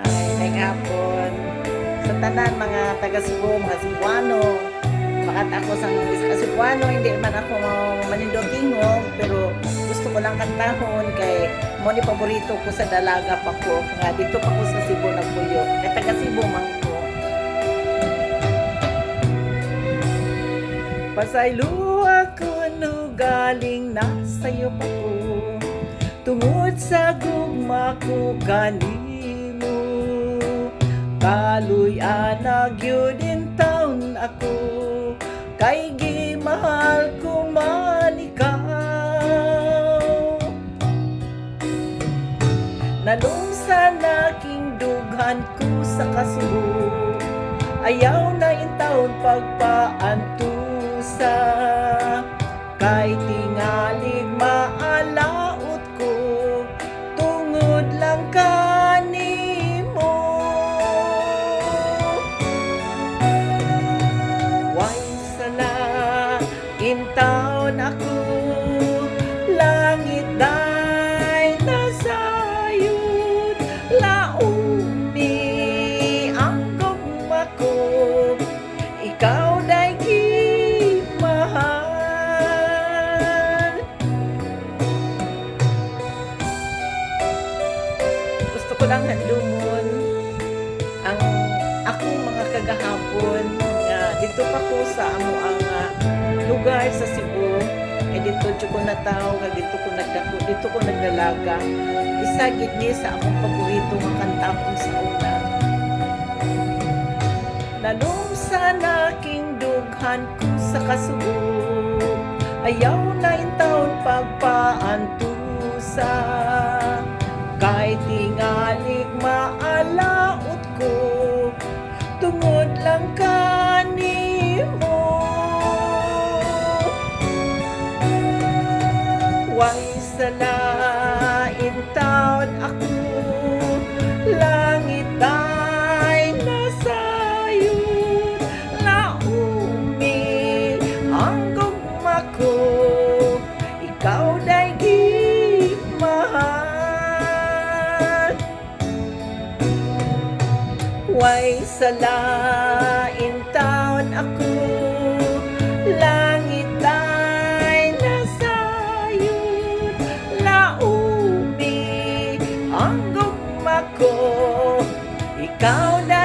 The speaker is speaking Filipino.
Ay, may hapon. Sa tanan mga taga Cebu, mga Cebuano. Bakat ako sa Cebuano, hindi man ako manindot-tingog, pero gusto ko lang kantahon kay mo ni paborito ko sa dalaga pa ko. Nga dito pa ko sa Cebu nagpuyo. Kay taga Cebu man ko. Pasaylo ako no galing na sa'yo pa ko. Tungod sa gugma ko kanimo, kaluy anag yun in taon ako, kay gimahal ko man ikaw. Nalungsan aking dughan ko sa kasubo, ayaw na in taon pagpaantusa, kay tingalig maalaot ko, tungod lang kanimo. Way sala in taon ako, langit day nasayod, laumi ang gugma ko, ikaw day gimahal. Gusto ko lang handumon ang akong mga kagahapon nga dito pa ko sa amo ang lugar sa Cebu. Dito ko nataw, dito ko nagdako, dito ko nagdalaga. Isa gid ni sa akong paborito nga kantahon sa una. Nalungsan aking dughan ko sa kasubo, ayaw na in taon pagpaantusa, kay tingalig maalaot ko, tungod lang kanimo. Way salain taon ako, langit ay nasayod, laumi ang gugma ko, ikaw day gimahal. Way salain taon ako, langit ay nasayod, laumi ang gugma ko, ikaw day